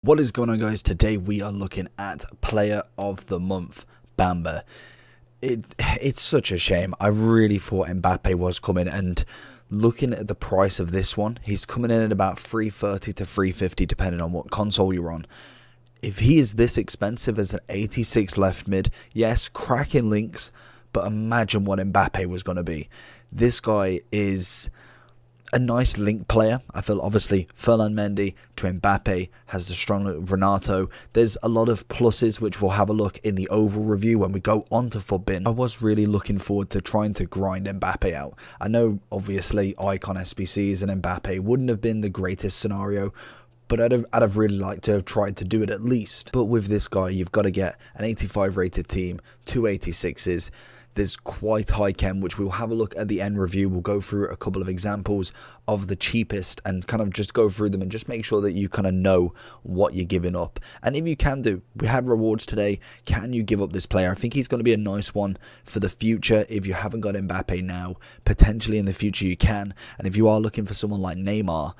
What is going on, guys? Today we are looking at Player of the Month, Bamba. It's such a shame. I really thought Mbappe was coming, and looking at the price of this one, he's coming in at about 330 to 350 depending on what console you're on. If he is this expensive as an 86 left mid, yes, cracking links, but imagine what Mbappe was going to be. This guy is a nice link player. I feel obviously Ferland Mendy to Mbappe has the strong Renato. There's a lot of pluses which we'll have a look in the overall review when we go on to Footbin. I was really looking forward to trying to grind Mbappe out. I know obviously icon SBCs and Mbappe wouldn't have been the greatest scenario, but I'd have really liked to have tried to do it at least. But with this guy, you've got to get an 85 rated team, 2 86s. There's quite high chem, which we'll have a look at the end review. We'll go through a couple of examples of the cheapest and kind of just go through them and just make sure that you kind of know what you're giving up. And if you can do, we had rewards today. Can you give up this player? I think he's going to be a nice one for the future. If you haven't got Mbappe now, potentially in the future you can. And if you are looking for someone like Neymar,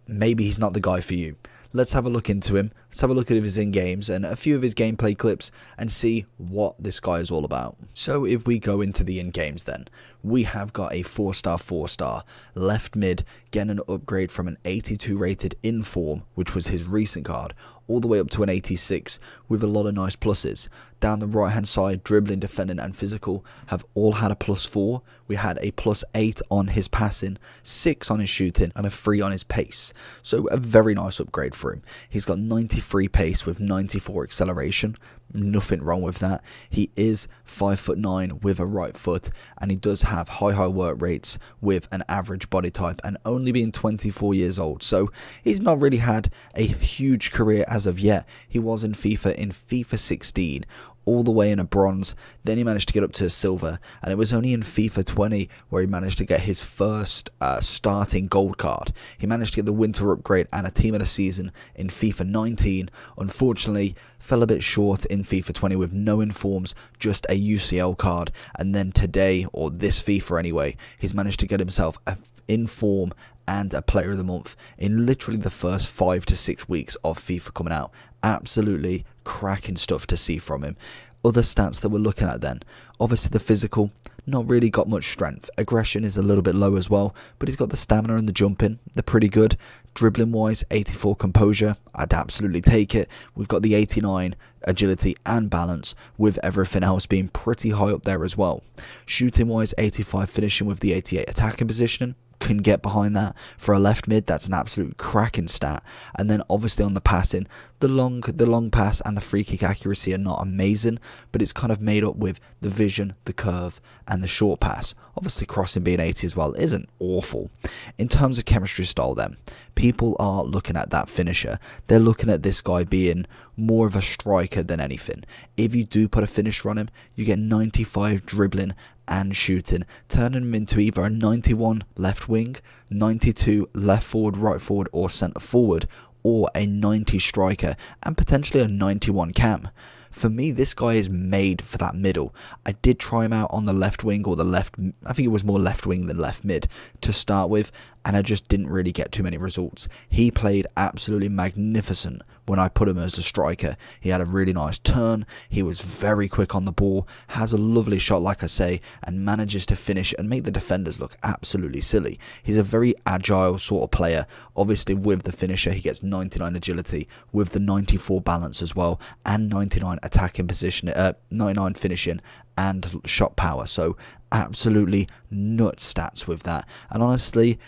maybe he's not the guy for you. Let's have a look into him. Let's have a look at his in-games and a few of his gameplay clips and see what this guy is all about. So if we go into the in-games then, we have got a 4-star left mid getting an upgrade from an 82 rated inform, which was his recent card, all the way up to an 86 with a lot of nice pluses. Down the right hand side, dribbling, defending and physical have all had a +4. We had a +8 on his passing, 6 on his shooting and a 3 on his pace. So a very nice upgrade for him. He's got 93 pace with 94 acceleration. Nothing wrong with that. He is 5'9" with a right foot, and he does have high work rates with an average body type and only being 24 years old. So he's not really had a huge career as of yet. He was in FIFA 16 all the way in a bronze, then he managed to get up to a silver, and it was only in FIFA 20 where he managed to get his first starting gold card. He managed to get the winter upgrade and a team of the season in FIFA 19. Unfortunately, fell a bit short in FIFA 20 with no informs, just a UCL card, and then today, or this FIFA anyway, he's managed to get himself a inform and a player of the month in literally the first 5 to 6 weeks of FIFA coming out. Absolutely cracking stuff to see from him. Other stats that we're looking at then, obviously the physical, not really got much strength. Aggression is a little bit low as well, but he's got the stamina and the jumping, they're pretty good. Dribbling wise, 84 composure, I'd absolutely take it. We've got the 89 agility and balance, with everything else being pretty high up there as well. Shooting wise, 85 finishing with the 88 attacking positioning. Can get behind that for a left mid. That's an absolute cracking stat. And then obviously on the passing, the long pass and the free kick accuracy are not amazing, but it's kind of made up with the vision, the curve and the short pass. Obviously crossing being 80 as well isn't awful. In terms of chemistry style then, people are looking at that finisher. They're looking at this guy being more of a striker than anything. If you do put a finisher on him, you get 95 dribbling and shooting, turning him into either a 91 left wing, 92 left forward, right forward or centre forward, or a 90 striker and potentially a 91 cam. For me, this guy is made for that middle. I did try him out on the left wing or the left, I think it was more left wing than left mid to start with, and I just didn't really get too many results. He played absolutely magnificent when I put him as a striker. He had a really nice turn, he was very quick on the ball, has a lovely shot like I say, and manages to finish and make the defenders look absolutely silly. He's a very agile sort of player. Obviously with the finisher he gets 99 agility with the 94 balance as well, and 99 attacking position, 99 finishing and shot power. So absolutely nuts stats with that. And honestly,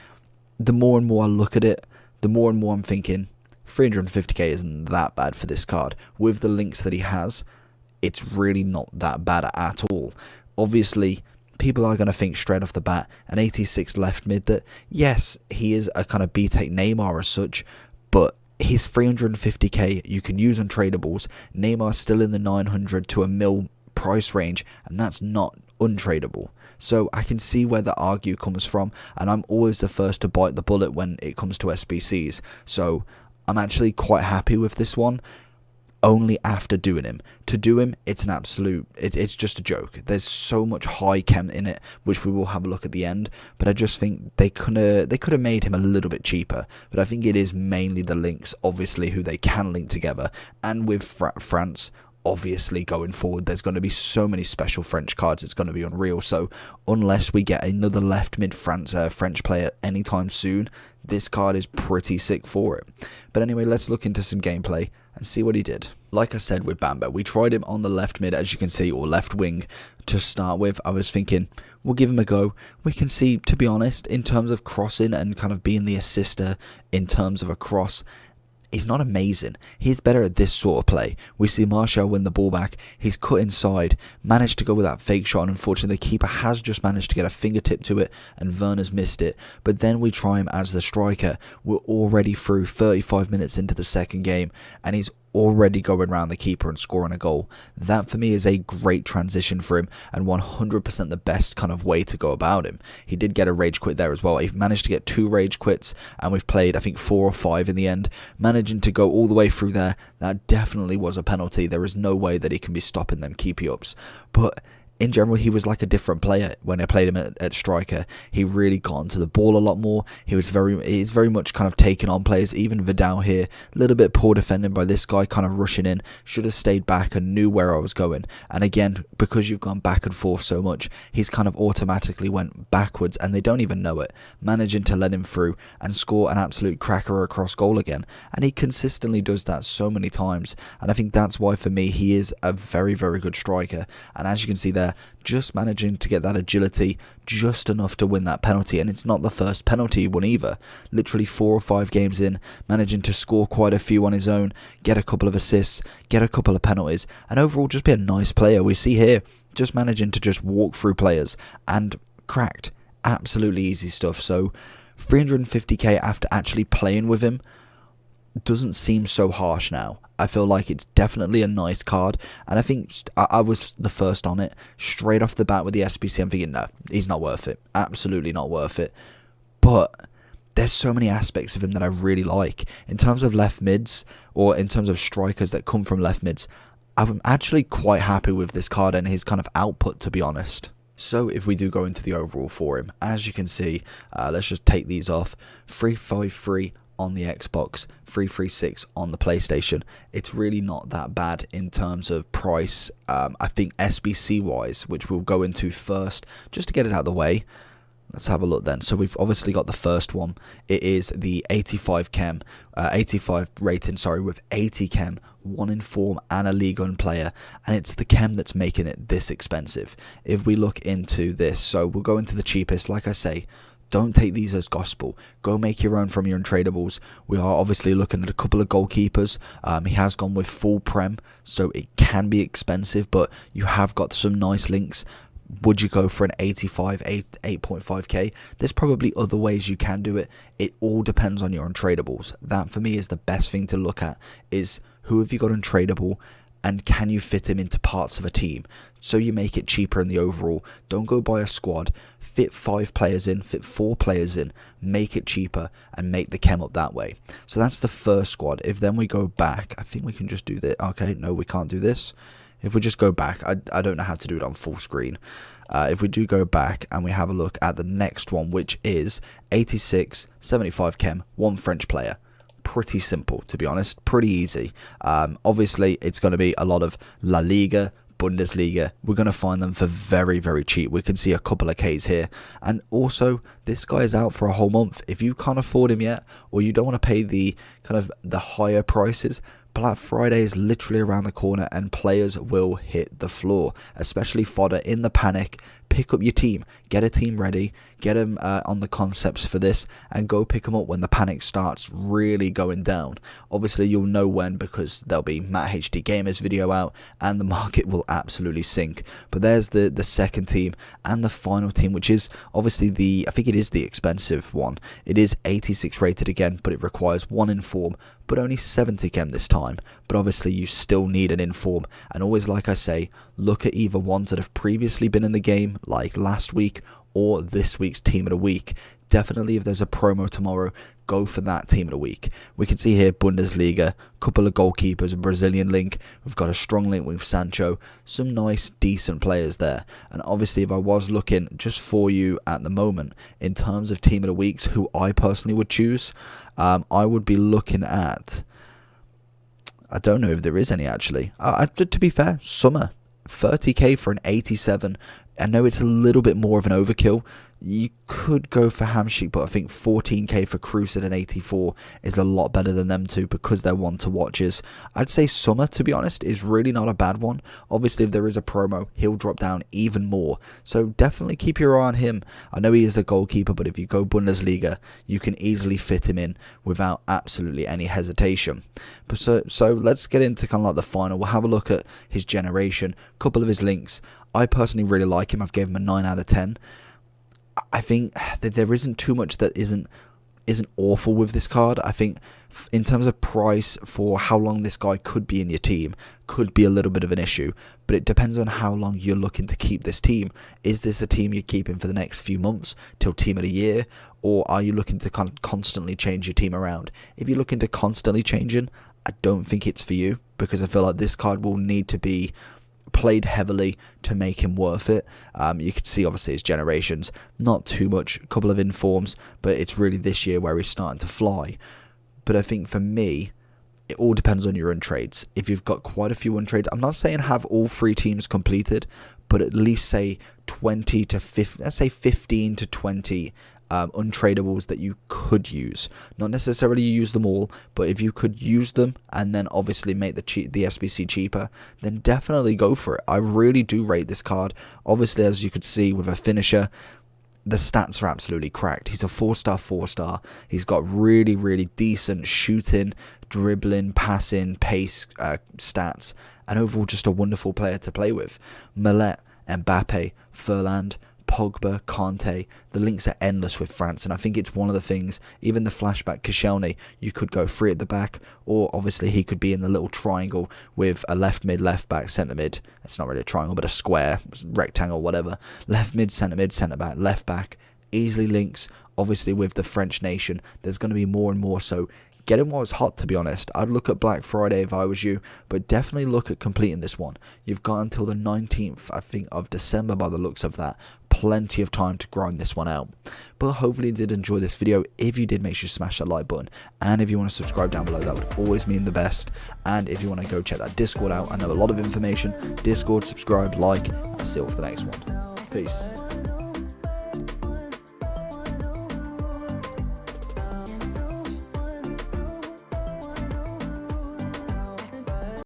the more and more I look at it, the more and more I'm thinking 350k isn't that bad for this card. With the links that he has, it's really not that bad at all. Obviously, people are going to think straight off the bat, an 86 left mid, that yes, he is a kind of B-Tech Neymar as such, but he's 350k, you can use on tradables. Neymar's still in the 900 to a mil price range, and that's not untradeable. So I can see where the argue comes from, and I'm always the first to bite the bullet when it comes to SBCs. So I'm actually quite happy with this one. only after doing him. To do him, it's an absolute, it's just a joke. There's so much high chem in it, which we will have a look at the end, but I just think they could have made him a little bit cheaper, but I think it is mainly the links, obviously, who they can link together, and with France, obviously going forward, there's going to be so many special French cards, it's going to be unreal. So unless we get another left mid French player anytime soon, this card is pretty sick for it. But anyway, let's look into some gameplay and see what he did. Like I said with Bamba, we tried him on the left mid, as you can see, or left wing to start with. I was thinking, we'll give him a go. We can see, to be honest, in terms of crossing and kind of being the assister in terms of a cross, he's not amazing. He's better at this sort of play. We see Martial win the ball back. He's cut inside, managed to go with that fake shot, and unfortunately the keeper has just managed to get a fingertip to it, and Werner's missed it. But then we try him as the striker. We're already through 35 minutes into the second game, and he's already going around the keeper and scoring a goal. That for me is a great transition for him, and 100% the best kind of way to go about him. He did get a rage quit there as well. He managed to get 2 rage quits, and we've played I think 4 or 5 in the end, managing to go all the way through there. That definitely was a penalty. There is no way that he can be stopping them keepy ups, but in general, he was like a different player when I played him at striker. He really got onto the ball a lot more. He's very much kind of taking on players. Even Vidal here, a little bit poor defending by this guy, kind of rushing in. Should have stayed back and knew where I was going. And again, because you've gone back and forth so much, he's kind of automatically went backwards, and they don't even know it, managing to let him through and score an absolute cracker across goal again. And he consistently does that so many times. And I think that's why for me he is a very, very good striker. And as you can see there, just managing to get that agility just enough to win that penalty. And it's not the first penalty he won either. Literally 4 or 5 games in, managing to score quite a few on his own, get a couple of assists, get a couple of penalties, and overall just be a nice player. We see here just managing to just walk through players and cracked. Absolutely easy stuff. So 350k after actually playing with him doesn't seem so harsh now. I feel like it's definitely a nice card, and I think I was the first on it straight off the bat with the SBC. I'm thinking, no, he's not worth it. Absolutely not worth it. But there's so many aspects of him that I really like. In terms of left mids, or in terms of strikers that come from left mids, I'm actually quite happy with this card and his kind of output, to be honest. So if we do go into the overall for him, as you can see, let's just take these off. 353 on the Xbox, 336 on the PlayStation. It's really not that bad in terms of price. I think SBC wise, which we'll go into first, just to get it out of the way. Let's have a look then. So we've obviously got the first one. It is the 85 rating, sorry, with 80 chem, 1 in form, and a League One player. And it's the chem that's making it this expensive. If we look into this, so we'll go into the cheapest. Like I say, don't take these as gospel. Go make your own from your untradables. We are obviously looking at a couple of goalkeepers. He has gone with full prem, so it can be expensive, but you have got some nice links. Would you go for an 8.5k? There's probably other ways you can do it. It all depends on your untradables. That for me is the best thing to look at, is who have you got untradable, and can you fit him into parts of a team, so you make it cheaper in the overall. Don't go buy a squad. Fit 5 players in, fit 4 players in, make it cheaper, and make the chem up that way. So that's the first squad. If then we go back, I think we can just do this. Okay, no, we can't do this. If we just go back, I don't know how to do it on full screen. If we do go back and we have a look at the next one, which is 86, 75 chem, 1 French player. Pretty simple, to be honest, pretty easy. Obviously, it's going to be a lot of La Liga, Bundesliga. We're going to find them for very, very cheap. We can see a couple of Ks here. And also, this guy is out for a whole month. If you can't afford him yet, or you don't want to pay the kind of the higher prices, Black Friday is literally around the corner, and players will hit the floor, especially fodder in the panic. Pick up your team, get a team ready, get them on the concepts for this, and go pick them up when the panic starts really going down. Obviously, you'll know when, because there'll be Matt HD Gamer's video out, and the market will absolutely sink. But there's the second team and the final team, which is obviously I think it is the expensive one. It is 86 rated again, but it requires 1 in form, but only 70 chem this time. But obviously you still need an inform, and always, like I say, look at either ones that have previously been in the game, like last week, or this week's team of the week. Definitely, if there's a promo tomorrow, go for that team of the week. We can see here Bundesliga, couple of goalkeepers, a Brazilian link. We've got a strong link with Sancho. Some nice, decent players there. And obviously, if I was looking just for you at the moment, in terms of team of the weeks, who I personally would choose, I would be looking at... I don't know if there is any, actually. To be fair, Summer. 30k for an 87. I know it's a little bit more of an overkill. You could go for Hamsik, but I think 14k for Kroos at an 84 is a lot better than them two because they're one to watches. I'd say Summer, to be honest, is really not a bad one. Obviously, if there is a promo, he'll drop down even more. So definitely keep your eye on him. I know he is a goalkeeper, but if you go Bundesliga, you can easily fit him in without absolutely any hesitation. But so let's get into kind of like the final. We'll have a look at his generation, a couple of his links. I personally really like him. I've given him a 9 out of 10. I think that there isn't too much that isn't awful with this card. I think in terms of price for how long this guy could be in your team could be a little bit of an issue, but it depends on how long you're looking to keep this team. Is this a team you're keeping for the next few months till team of the year, or are you looking to constantly change your team around? If you're looking to constantly changing, I don't think it's for you, because I feel like this card will need to be played heavily to make him worth it. You can see obviously his generations, not too much, a couple of informs, but it's really this year where he's starting to fly. But I think for me, it all depends on your untrades. If you've got quite a few untrades, I'm not saying have all 3 teams completed, but at least say 20 to 50, let's say 15 to 20 untradables that you could use. Not necessarily use them all, but if you could use them and then obviously make the SBC cheaper, then definitely go for it. I really do rate this card. Obviously, as you could see with a finisher, the stats are absolutely cracked. He's a 4-star. He's got really, really decent shooting, dribbling, passing, pace stats, and overall just a wonderful player to play with. Millet, Mbappe, Furland, Pogba, Kanté, the links are endless with France, and I think it's one of the things, even the flashback Koscielny, you could go 3 at the back, or obviously he could be in the little triangle with a left mid, left back, centre mid. It's not really a triangle, but a square, rectangle, whatever. Left mid, centre back, left back, easily links. Obviously with the French nation, there's going to be more and more, so get him while it's hot, to be honest. I'd look at Black Friday if I was you, but definitely look at completing this one. You've got until the 19th, I think, of December by the looks of that. Plenty of time to grind this one out. But hopefully you did enjoy this video. If you did, make sure you smash that like button. And if you want to subscribe down below, that would always mean the best. And if you want to go check that Discord out, I know a lot of information. Discord, subscribe, like, and I'll see you all for the next one. Peace.